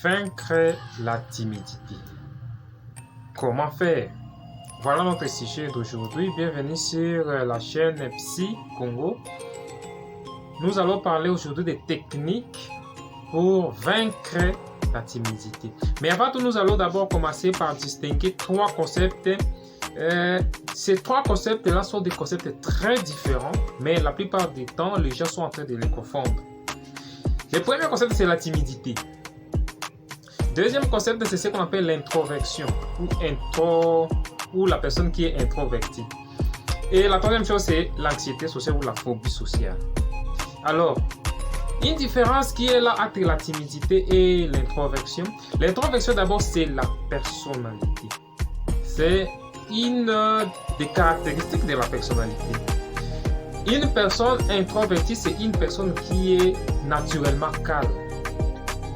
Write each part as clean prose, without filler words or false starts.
Vaincre la timidité. Comment faire? Voilà notre sujet d'aujourd'hui. Bienvenue sur la chaîne Psy Congo. Nous allons parler aujourd'hui des techniques pour vaincre la timidité. Mais avant tout, nous allons d'abord commencer par distinguer trois concepts. Ces trois concepts-là sont des concepts très différents, mais la plupart du temps, les gens sont en train de les confondre. Le premier concept, c'est la timidité. Deuxième concept, c'est ce qu'on appelle l'introversion ou la personne qui est introvertie. Et la troisième chose, c'est l'anxiété sociale ou la phobie sociale. Alors, une différence qui est là entre la timidité et l'introversion. L'introversion, d'abord, c'est la personnalité. C'est une des caractéristiques de la personnalité. Une personne introvertie, c'est une personne qui est naturellement calme,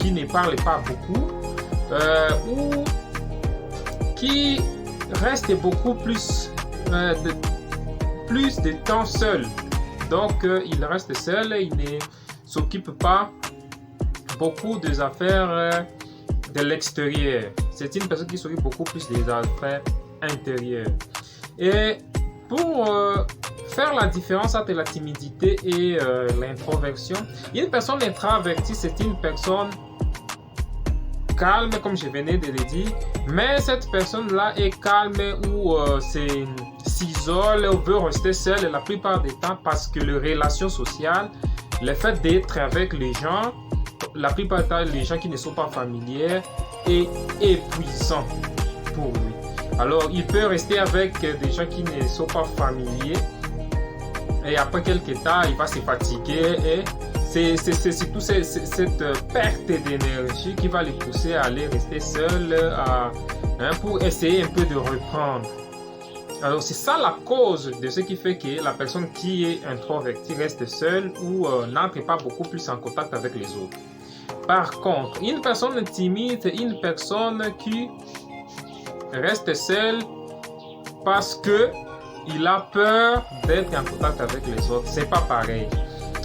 qui ne parle pas beaucoup, ou qui reste beaucoup plus de temps seul. Donc, il reste seul, il ne s'occupe pas beaucoup des affaires de l'extérieur. C'est une personne qui s'occupe beaucoup plus des affaires intérieures. Et pour faire la différence entre la timidité et l'introversion, une personne introvertie, c'est une personne calme, comme je venais de le dire, mais cette personne-là est calme ou s'isole ou veut rester seule la plupart du temps parce que les relations sociales, le fait d'être avec les gens, la plupart du temps, les gens qui ne sont pas familiers, est épuisant pour lui. Alors, il peut rester avec des gens qui ne sont pas familiers et après quelques temps, il va se fatiguer et c'est surtout cette perte d'énergie qui va le pousser à aller rester seul pour essayer un peu de reprendre. Alors, c'est ça la cause de ce qui fait que la personne qui est introvertie reste seule ou n'entre pas beaucoup plus en contact avec les autres. Par contre, une personne timide, une personne qui reste seule parce que il a peur d'être en contact avec les autres. C'est pas pareil.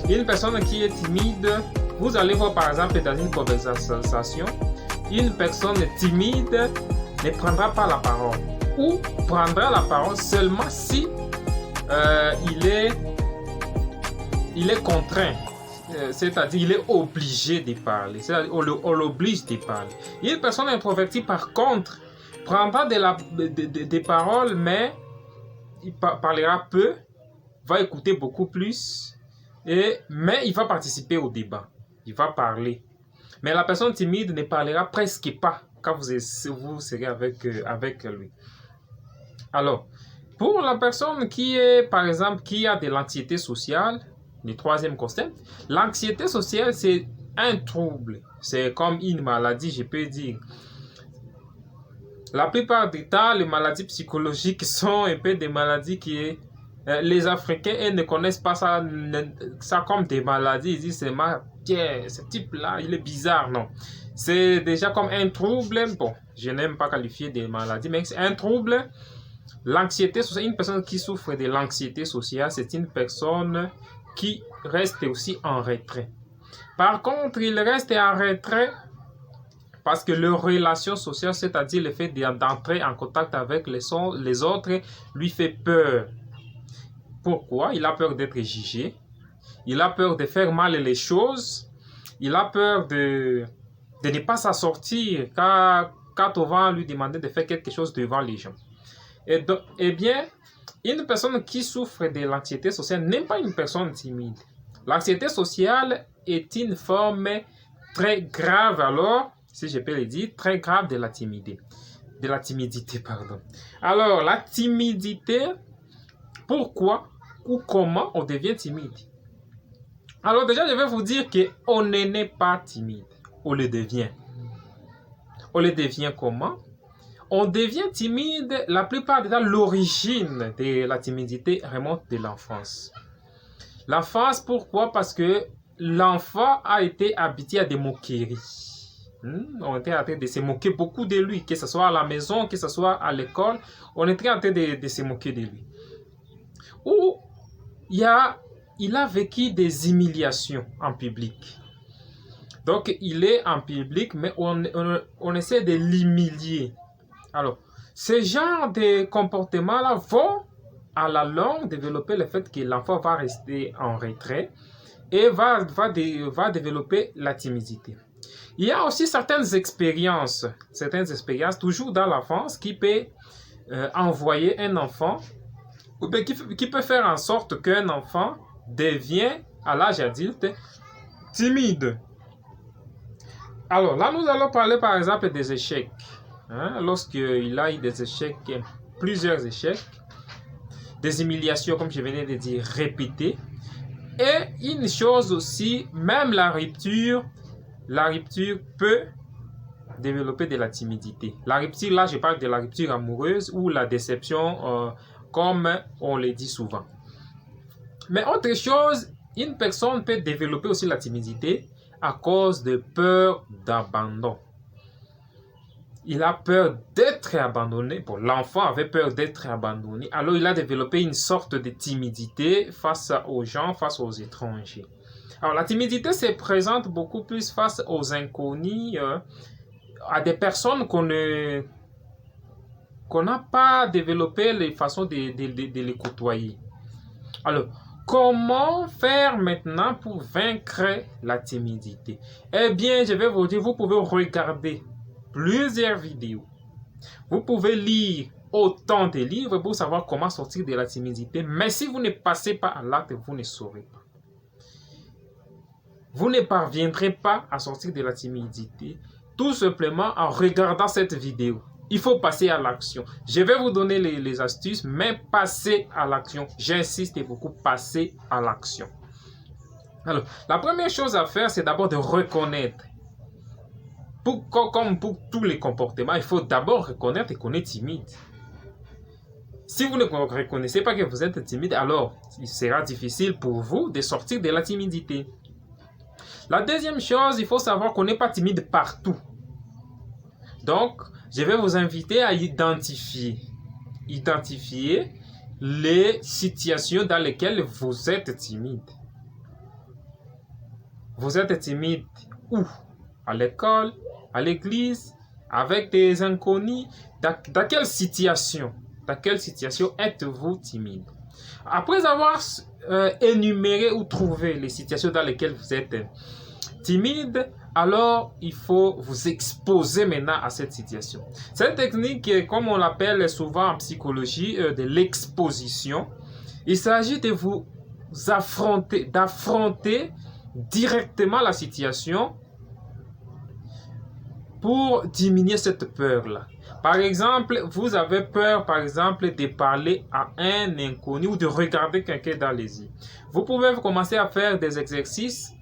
Une personne qui est timide, vous allez voir par exemple dans une conversation, une personne timide ne prendra pas la parole ou prendra la parole seulement si il est contraint. C'est-à-dire il est obligé de parler. On l'oblige de parler. Une personne introvertie par contre prendra des paroles, mais il parlera peu, va écouter beaucoup plus, mais il va participer au débat. Il va parler. Mais la personne timide ne parlera presque pas quand vous serez avec lui. Alors, pour la personne qui est, par exemple, qui a de l'anxiété sociale, le troisième concept, l'anxiété sociale, c'est un trouble. C'est comme une maladie, je peux dire. La plupart du temps, les maladies psychologiques sont un peu des maladies qui les Africains ne connaissent pas ça comme des maladies. Ils disent ce type-là, il est bizarre. Non, c'est déjà comme un trouble. Bon, je n'aime pas qualifier de maladie, mais c'est un trouble. L'anxiété sociale, une personne qui souffre de l'anxiété sociale, c'est une personne qui reste aussi en retrait. Par contre, il reste en retrait parce que leur relation sociale, c'est-à-dire le fait d'entrer en contact avec les autres, lui fait peur. Pourquoi? Il a peur d'être jugé. Il a peur de faire mal les choses. Il a peur de ne pas s'en sortir quand on va lui demander de faire quelque chose devant les gens. Eh bien, une personne qui souffre de l'anxiété sociale n'est pas une personne timide. L'anxiété sociale est une forme très grave alors, si je peux le dire, très grave de la timidité. Alors, la timidité, pourquoi ou comment on devient timide? Alors déjà, je vais vous dire qu'on n'est pas timide, on le devient. On le devient comment? On devient timide, la plupart du temps, l'origine de la timidité remonte de l'enfance. L'enfance, pourquoi? Parce que l'enfant a été habitué à des moqueries. On était en train de se moquer beaucoup de lui, que ce soit à la maison, que ce soit à l'école, on était en train de se moquer de lui. Ou il a vécu des humiliations en public. Donc, il est en public, mais on essaie de l'humilier. Alors, ce genre de comportement-là vont, à la longue, développer le fait que l'enfant va rester en retrait et va développer la timidité. Il y a aussi certaines expériences toujours dans l'enfance, qui peut envoyer un enfant, ou bien qui peut faire en sorte qu'un enfant devient, à l'âge adulte, timide. Alors là, nous allons parler par exemple des échecs. Lorsqu'il a eu des échecs, plusieurs échecs, des humiliations, comme je venais de dire, répétées. Et une chose aussi, même la rupture peut développer de la timidité. La rupture, là, je parle de la rupture amoureuse ou la déception, comme on le dit souvent. Mais autre chose, une personne peut développer aussi la timidité à cause de peur d'abandon. Il a peur d'être abandonné. Bon, l'enfant avait peur d'être abandonné. Alors, il a développé une sorte de timidité face aux gens, face aux étrangers. Alors, la timidité se présente beaucoup plus face aux inconnus, à des personnes qu'on n'a pas développé les façons de les côtoyer. Alors, comment faire maintenant pour vaincre la timidité? Eh bien, je vais vous dire, vous pouvez regarder plusieurs vidéos. Vous pouvez lire autant de livres pour savoir comment sortir de la timidité. Mais si vous ne passez pas à l'acte, vous ne saurez pas. Vous ne parviendrez pas à sortir de la timidité tout simplement en regardant cette vidéo. Il faut passer à l'action. Je vais vous donner les astuces, mais passez à l'action. J'insiste beaucoup, passer à l'action. Alors, la première chose à faire, c'est d'abord de reconnaître. Comme pour tous les comportements, il faut d'abord reconnaître qu'on est timide. Si vous ne reconnaissez pas que vous êtes timide, alors il sera difficile pour vous de sortir de la timidité. La deuxième chose, il faut savoir qu'on n'est pas timide partout. Donc, je vais vous inviter à identifier les situations dans lesquelles vous êtes timide. Vous êtes timide où? À l'école, à l'église, avec des inconnus. Dans quelle situation êtes-vous timide? Après avoir énuméré ou trouvé les situations dans lesquelles vous êtes timide, alors il faut vous exposer maintenant à cette situation. Cette technique, comme on l'appelle souvent en psychologie, de l'exposition, il s'agit de vous d'affronter directement la situation pour diminuer cette peur-là. Par exemple, vous avez peur, par exemple, de parler à un inconnu ou de regarder quelqu'un dans les yeux. Vous pouvez commencer à faire des exercices.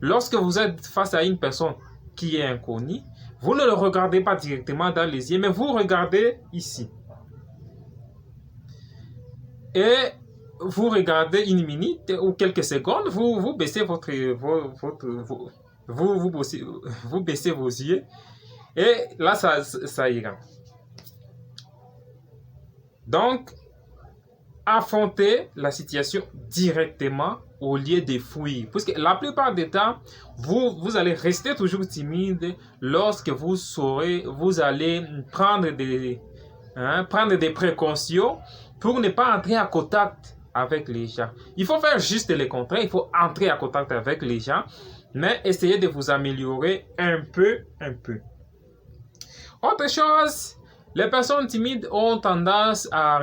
Lorsque vous êtes face à une personne qui est inconnue, vous ne le regardez pas directement dans les yeux, mais vous regardez ici. Et vous regardez une minute ou quelques secondes, vous baissez vous baissez vos yeux et là ça ira. Donc, affrontez la situation directement au lieu de fuir. Parce que la plupart du temps, vous allez rester toujours timide lorsque vous allez prendre des précautions pour ne pas entrer en contact avec les gens. Il faut faire juste le contraire, il faut entrer en contact avec les gens, mais essayez de vous améliorer un peu. Autre chose, les personnes timides ont tendance à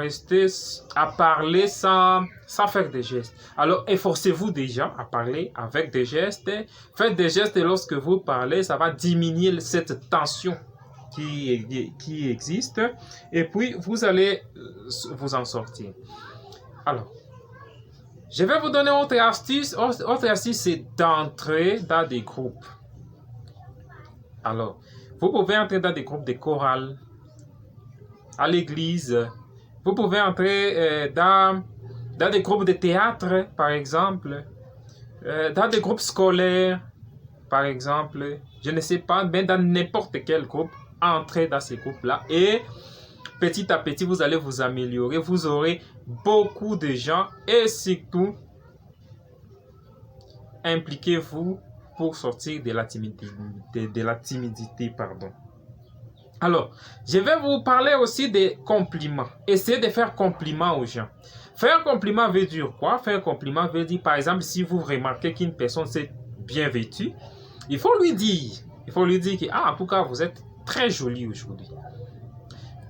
parler sans faire des gestes. Alors, efforcez-vous déjà à parler avec des gestes. Faites des gestes lorsque vous parlez, ça va diminuer cette tension qui existe. Et puis, vous allez vous en sortir. Alors, je vais vous donner autre astuce. Autre astuce, c'est d'entrer dans des groupes. Alors, vous pouvez entrer dans des groupes de chorale, à l'église. Vous pouvez entrer dans des groupes de théâtre, par exemple, dans des groupes scolaires, par exemple. Je ne sais pas, mais dans n'importe quel groupe, entrez dans ces groupes-là et petit à petit, vous allez vous améliorer. Vous aurez beaucoup de gens et surtout, impliquez-vous pour sortir de la timidité, pardon. Alors, je vais vous parler aussi des compliments. Essayez de faire compliment aux gens. Faire compliment veut dire quoi? Faire compliment veut dire, par exemple, si vous remarquez qu'une personne s'est bien vêtue, il faut lui dire que, ah, en tout cas, vous êtes très jolie aujourd'hui.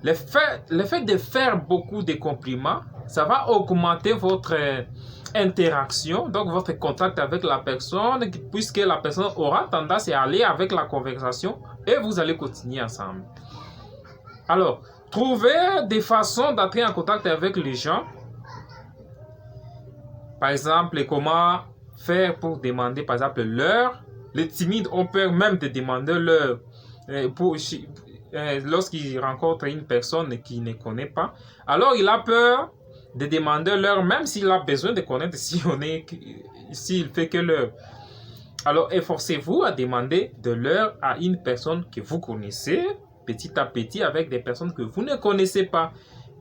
Le fait de faire beaucoup de compliments, ça va augmenter votre interaction, donc votre contact avec la personne, puisque la personne aura tendance à aller avec la conversation et vous allez continuer ensemble. Alors, trouvez des façons d'entrer en contact avec les gens. Par exemple, comment faire pour demander, par exemple, l'heure. Les timides ont peur même de demander l'heure lorsqu'il rencontre une personne qu'il ne connaît pas. Alors, il a peur de demander l'heure, même s'il a besoin de connaître s'il fait que l'heure. Alors, efforcez-vous à demander de l'heure à une personne que vous connaissez, petit à petit, avec des personnes que vous ne connaissez pas.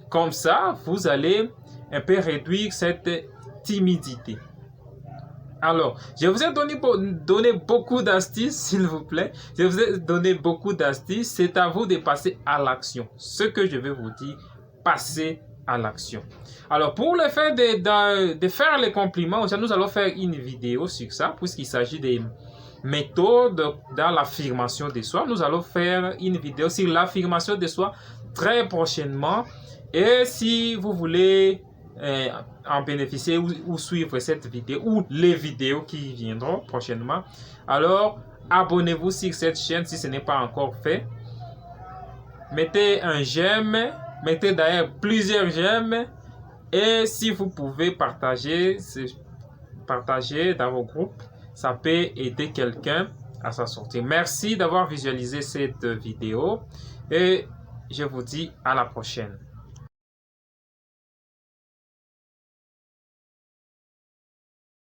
Comme ça, vous allez un peu réduire cette timidité. Alors, je vous ai donné beaucoup d'astuces, s'il vous plaît. Je vous ai donné beaucoup d'astuces. C'est à vous de passer à l'action. Ce que je vais vous dire, passez à l'action. Alors, pour le fait de faire les compliments, nous allons faire une vidéo sur ça, puisqu'il s'agit des méthodes dans l'affirmation de soi. Nous allons faire une vidéo sur l'affirmation de soi très prochainement. Et si vous voulez en bénéficier ou suivre cette vidéo ou les vidéos qui viendront prochainement, alors abonnez-vous sur cette chaîne si ce n'est pas encore fait. Mettez un j'aime, mettez d'ailleurs plusieurs j'aime, et si vous pouvez partager dans vos groupes, ça peut aider quelqu'un à s'en sortir. Merci d'avoir visualisé cette vidéo et je vous dis à la prochaine.